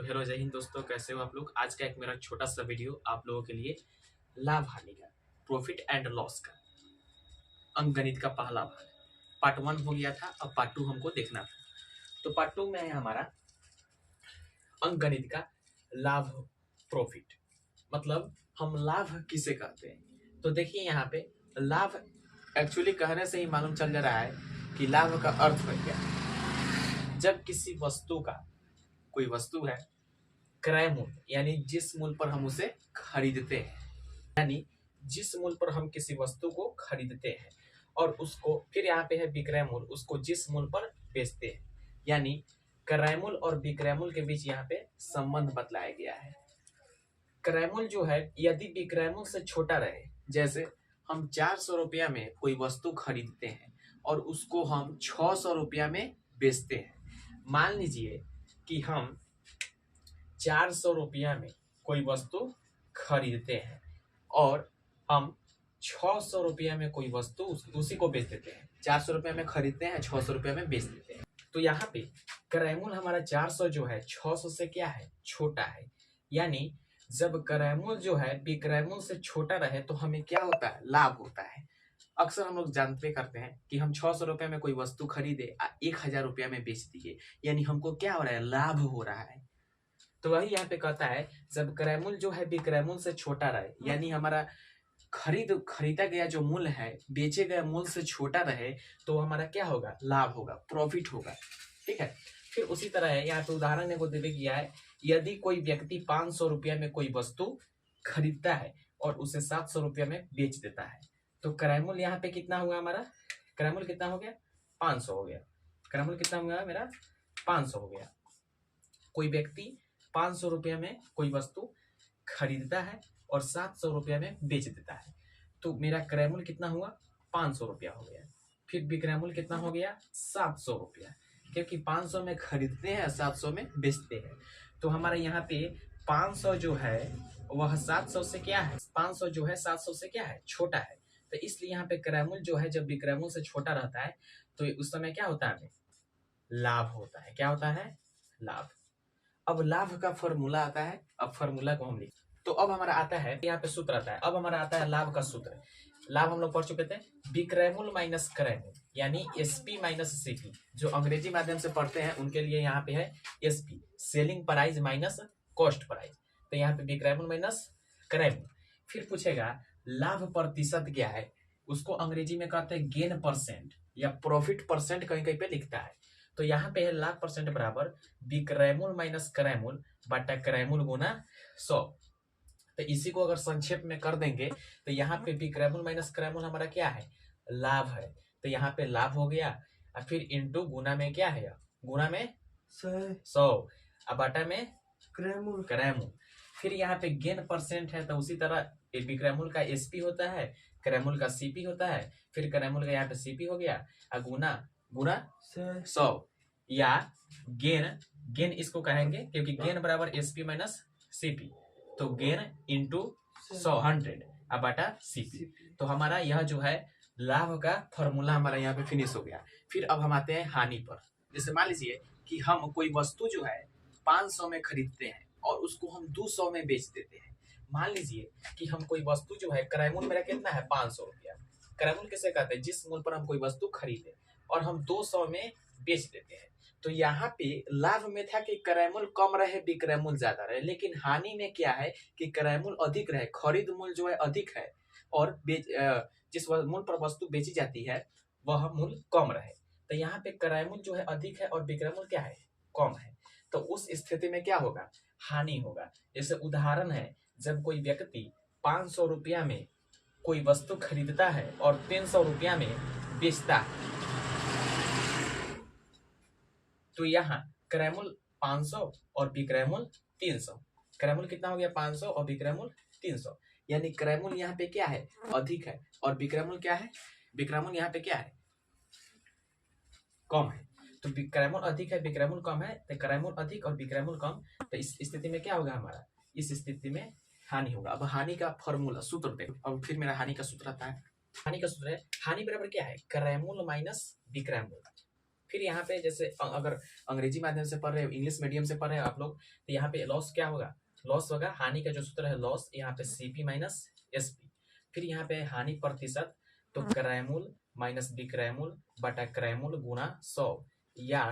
तो हेलो जय हिंद दोस्तों, कैसे हो आप लोग। आज का एक मेरा छोटा सा वीडियो आप लोगों के लिए लाभ हानि का, प्रॉफिट एंड लॉस का अंकगणित का पहला भाग पार्ट 1 हो गया था। अब पार्ट 2 हमको देखना था। तो पार्ट 2 में है हमारा अंकगणित का लाभ, प्रॉफिट मतलब हम लाभ किसे कहते हैं। तो देखिए यहाँ पे लाभ एक्चुअली कहने से ही मालूम चल जा रहा है कि लाभ का अर्थ है क्या। जब किसी वस्तु का, कोई वस्तु है, क्रय मूल्य यानी जिस मूल्य पर हम उसे खरीदते हैं, यानी जिस मूल्य पर हम किसी वस्तु को खरीदते हैं और उसको फिर यहाँ पे है विक्रय मूल्य, उसको जिस मूल्य पर बेचते हैं, यानी क्रय मूल्य और विक्रय मूल्य के बीच यहाँ पे संबंध बतलाया गया है। क्रय मूल्य जो है यदि विक्रय मूल्य से छोटा रहे, जैसे हम 400 रुपया में कोई वस्तु खरीदते हैं और उसको हम 600 रुपया में बेचते हैं। मान लीजिए कि हम 400 रुपया में कोई वस्तु खरीदते हैं और हम 600 रुपया में कोई वस्तु उसी को बेच देते हैं। 400 रुपया में खरीदते हैं, 600 रुपया में बेच देते हैं। तो यहाँ पे क्रय मूल्य हमारा 400 जो है 600 से क्या है, छोटा है। यानी जब क्रय मूल्य जो है विक्रय मूल्य से छोटा रहे तो हमें क्या होता है, लाभ होता है। अक्सर हम लोग जानते करते हैं कि हम 600 रुपये में कोई वस्तु खरीदे 1000 रुपया में बेच दिए, यानी हमको क्या हो रहा है, लाभ हो रहा है। तो वही यहाँ पे कहता है जब क्रय मूल्य जो है विक्रय मूल्य से छोटा रहे, यानी हमारा खरीदा गया जो मूल्य है बेचे गए मूल्य से छोटा रहे, तो हमारा क्या होगा, लाभ होगा, प्रॉफिट होगा। ठीक है। फिर उसी तरह है, यहाँ पे उदाहरण को दे दिया है, यदि कोई व्यक्ति 500 रुपया में कोई वस्तु खरीदता है और उसे 700 रुपया में बेच देता है, तो क्रय मूल्य यहाँ पे कितना हुआ, हमारा क्रय मूल्य कितना हो गया, 500 हो गया। क्रय मूल्य कितना हुआ मेरा, 500 हो गया। कोई व्यक्ति 500 रुपया में कोई वस्तु खरीदता है और 700 रुपया में बेच देता है, तो मेरा क्रय मूल्य कितना हुआ, 500 रुपया हो गया। फिर विक्रय मूल्य कितना हो गया, 700 रुपया, क्योंकि 500 में खरीदते हैं, 700 में बेचते हैं। तो हमारे यहाँ पे 500 जो है वह 700 से क्या है, 500 जो है 700 से क्या है, छोटा है। तो इसलिए यहाँ पे क्रय मूल्य जो है जब विक्रय मूल्य से छोटा रहता है तो उस समय क्या होता है, लाभ होता है। क्या होता है, लाभ। अब लाभ का फॉर्मूला आता है, अब फॉर्मूला को हम लिख, तो अब हमारा आता है, यहाँ पे सूत्र आता है, अब हमारा आता है लाभ का सूत्र। लाभ हम लोग पढ़ चुके थे, विक्रय मूल्य माइनस क्रय मूल्य, यानी एसपी माइनस सीपी। जो अंग्रेजी माध्यम से पढ़ते हैं उनके लिए यहाँ पे है SP, selling price minus cost price. तो यहाँ पे विक्रय मूल्य माइनस क्रय मूल्य। फिर पूछेगा लाभ प्रतिशत क्या है, उसको अंग्रेजी में कहते हैं गेन परसेंट या प्रॉफिट परसेंट, कहीं कहीं पे लिखता है। तो यहाँ पे है लाभ परसेंट बराबर विक्रय मूल्य माइनस क्रय मूल्य बटा क्रय मूल्य गुना 100। तो इसी को अगर संक्षेप में कर देंगे तो यहाँ पे विक्रय मूल्य माइनस क्रय मूल्य हमारा क्या है, लाभ है। तो यहाँ पे लाभ हो गया और फिर इंटू गुना में क्या है, गुना में 100 और बटा में क्रय मूल्य। फिर यहाँ पे गेन परसेंट है, तो उसी तरह विक्रय मूल्य का एसपी होता है, क्रय मूल्य का सीपी होता है, फिर क्रय मूल्य का यहाँ पे सीपी हो गया और गुना 100 या गेन इसको कहेंगे, क्योंकि गेन बराबर एसपी माइनस सीपी, तो गेन इंटू 100 अब बटा सीपी। तो हमारा यह जो है लाभ का फॉर्मूला हमारा यहाँ पे फिनिश हो गया। फिर अब हम आते हैं हानि पर। जैसे मान लीजिए कि हम कोई वस्तु जो है 500 में खरीदते हैं और उसको हम 200 में बेच देते हैं। मान लीजिए कि हम कोई वस्तु जो है, क्रय मूल्य मेरा कितना है, 500 रुपया। क्रय मूल्य किसे कहते हैं, जिस मूल्य पर हम कोई वस्तु खरीदे और हम 200 में बेच देते हैं। तो यहाँ पे लाभ में था कि क्रय मूल्य कम रहे, विक्रय मूल्य ज्यादा रहे, लेकिन हानि में क्या है कि क्रय मूल्य अधिक रहे, खरीद मूल्य जो है अधिक है और जिस मूल्य पर वस्तु बेची जाती है वह मूल्य कम रहे। तो यहाँ पे क्रय मूल्य जो है अधिक है और विक्रय मूल्य क्या है, कम है। तो उस स्थिति में क्या होगा, हानि होगा। जैसे उदाहरण है, जब कोई व्यक्ति 500 रुपया में कोई वस्तु खरीदता है और 300 रुपया में बेचता है, तो यहाँ क्रय मूल्य 500 और विक्रय मूल्य 300। क्रय मूल्य कितना हो गया, 500 और विक्रय मूल्य 300, यानी क्रय मूल्य यहाँ पे क्या है, अधिक है और विक्रय मूल्य क्या है, विक्रय मूल्य यहाँ पे क्या है, कम है। तो क्रय मूल्य अधिक है, विक्रय मूल्य कम है, तो क्रय मूल्य अधिक और विक्रय मूल्य कम, तो इस स्थिति में क्या होगा हमारा, इस स्थिति में हानि होगा। अब हानि का फॉर्मूला सूत्र देखो। अब फिर मेरा हानि का सूत्र आता है, हानि का सूत्र है, हानि बराबर क्या है, क्रय मूल्य माइनस विक्रय मूल्य। फिर यहाँ पे जैसे अगर अंग्रेजी माध्यम से पढ़ रहे हो, इंग्लिश मीडियम से पढ़ रहे हो आप लोग, तो यहाँ पे लॉस क्या होगा, लॉस होगा हानि का जो सूत्र है लॉस, यहाँ पे सीपी माइनस एसपी। फिर यहाँ पे हानि प्रतिशत, तो क्रैमूल माइनस विक्रैमूल बटा क्रैमूल गुना 100, या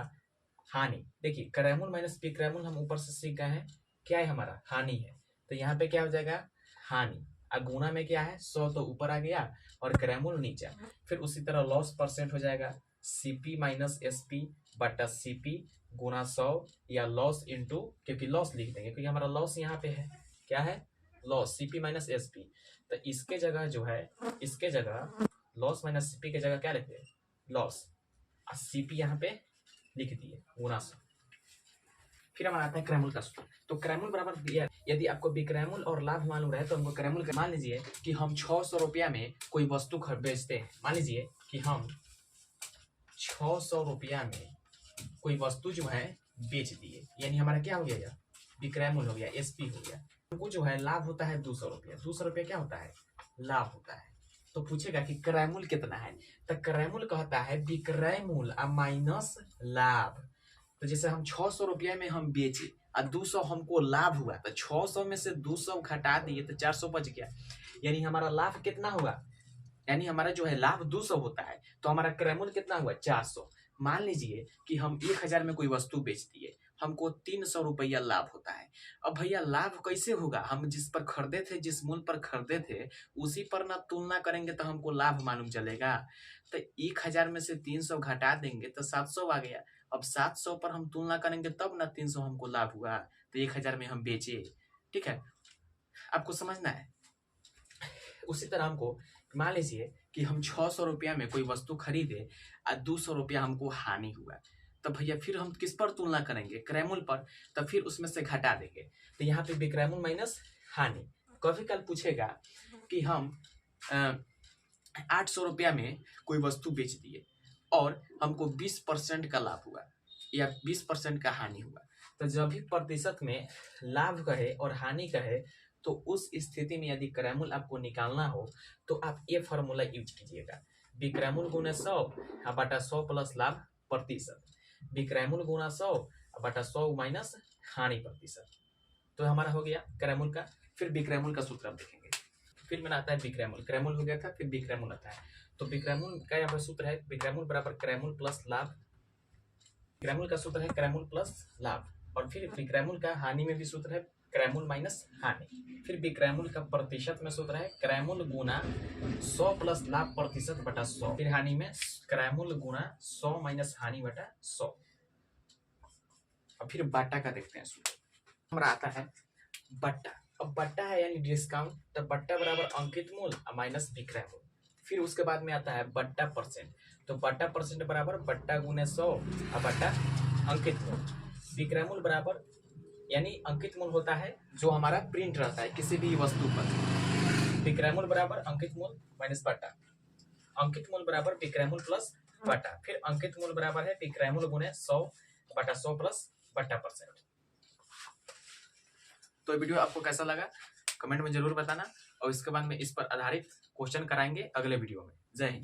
हानि, देखिए क्रैमूल माइनस विक्रैमूल हम ऊपर से सीख गए हैं, क्या है हमारा हानि है, तो यहाँ पे क्या हो जाएगा हानि, और गुना में क्या है 100 तो ऊपर आ गया और क्रैमूल नीचे। फिर उसी तरह लॉस परसेंट हो जाएगा सीपी माइनस एसपी बटा सीपी गुना 100, या लॉस इंटू, क्योंकि लॉस लिख देंगे क्योंकि हमारा लॉस यहाँ पे है, क्या है लॉस सीपी माइनस एसपी, तो इसके जगह जो है, इसके जगह लॉस माइनस सीपी के जगह क्या लिखते हैं लॉस, और सीपी यहाँ पे लिख दिए गुना 100। फिर हमारा आता है क्रैमूल का सूत्र, तो क्रैमूल बराबर दिया, यदि आपको विक्रैमूल और लाभ मालूम रहे तो हमको क्रैमूल, मान लीजिए कि हम 600 रुपया में कोई वस्तु बेचते हैं, मान लीजिए कि हम 600 रुपया में कोई वस्तु जो है बेच दिए, यानी हमारा क्या हो गया यार विक्रैमूल हो गया, एसपी हो गया। हमको जो है लाभ होता है 200 रुपया, 200 रुपया क्या होता है लाभ होता है, तो पूछेगा कि क्रैमूल कितना है, तो क्रैमूल कहता है विक्रयमूल माइनस लाभ। तो जैसे हम 600 रुपया में हम बेचे और 200 हमको लाभ हुआ, तो 600 में से 200 घटा दिए तो 400 बच गया, यानी हमारा लाभ कितना हुआ, यानी हमारा जो है लाभ 200 होता है, तो हमारा क्रैमूल कितना हुआ 400। मान लीजिए कि हम 1000 में कोई वस्तु बेच दिए, हमको 300 रुपया लाभ होता है। अब भैया लाभ कैसे होगा, हम जिस पर खरीदे थे, जिस मूल्य पर खरीदे थे उसी पर ना तुलना करेंगे तो हमको लाभ मालूम चलेगा। तो 1000 में से 300 घटा देंगे तो 700 आ गया, अब 700 पर हम तुलना करेंगे तब ना 300 हमको लाभ हुआ, तो 1000 में हम बेचे, ठीक है, आपको समझना है। उसी तरह हमको मान लीजिए कि हम 600 रुपया में कोई वस्तु खरीदे और 200 रुपया हमको हानि हुआ, तो भैया फिर हम किस पर तुलना करेंगे क्रैमूल पर, तो फिर उसमें से घटा देंगे, तो यहाँ पे विक्रैमूल माइनस हानि। कभी कल पूछेगा कि हम 800 रुपया में कोई वस्तु बेच दिए और हमको 20% का लाभ हुआ या 20% का हानि हुआ, तो जब भी प्रतिशत में लाभ कहे और हानि कहे तो उस स्थिति में यदि क्रैमूल आपको निकालना हो तो आप ये फॉर्मूला यूज कीजिएगा, विक्रैमूल गुना 100 बटा 100 प्लस लाभ प्रतिशत, विक्रैमूल गुना 100 बटा 100 माइनस हानि प्रतिशत, तो हमारा हो गया क्रैमूल का। फिर विक्रैमूल का सूत्र आप देखेंगे, फिर मैंने आता है विक्रैमूल, क्रैमूल हो गया था, फिर विक्रैमूल आता है, तो विक्रैमूल का यहाँ पर सूत्र है विक्रैमूल बराबर क्रैमूल प्लस लाभ, क्रैमूल का सूत्र है क्रैमूल प्लस लाभ, और फिर विक्रैमूल का हानि में भी सूत्र है क्रैमूल माइनस हानि, फिर विक्रैमूल का प्रतिशत में सूत्र है क्रैमूल गुना 100 प्लस लाभ प्रतिशत बटा 100, फिर हानि में क्रैमूल गुना 100 माइनस हानि बटा 100। अब फिर बट्टा का देखते हैं सूत्र, हमारा आता है बट्टा। अब बट्टा है यानी डिस्काउंट, तो बट्टा बराबर अंकित मूल माइनस विक्रयमूल। फिर उसके बाद में आता है बट्टा परसेंट, तो बट्टा परसेंट बराबर बट्टा गुने 100 और बट्टा अंकित मूल। विक्रयमूल बराबर यानी अंकित मूल होता है जो हमारा प्रिंट रहता है किसी भी वस्तु पर, विक्रयमूल बराबर अंकित मूल माइनस बट्टा, अंकित मूल बराबर विक्रयमूल प्लस बट्टा, फिर अंकित मूल बराबर है विक्रयमूल गुने 100 बटा 100 प्लस बट्टा परसेंट। तो वीडियो आपको कैसा लगा कमेंट में जरूर बताना, और इसके बाद में इस पर आधारित क्वेश्चन कराएंगे अगले वीडियो में। जय हिंद।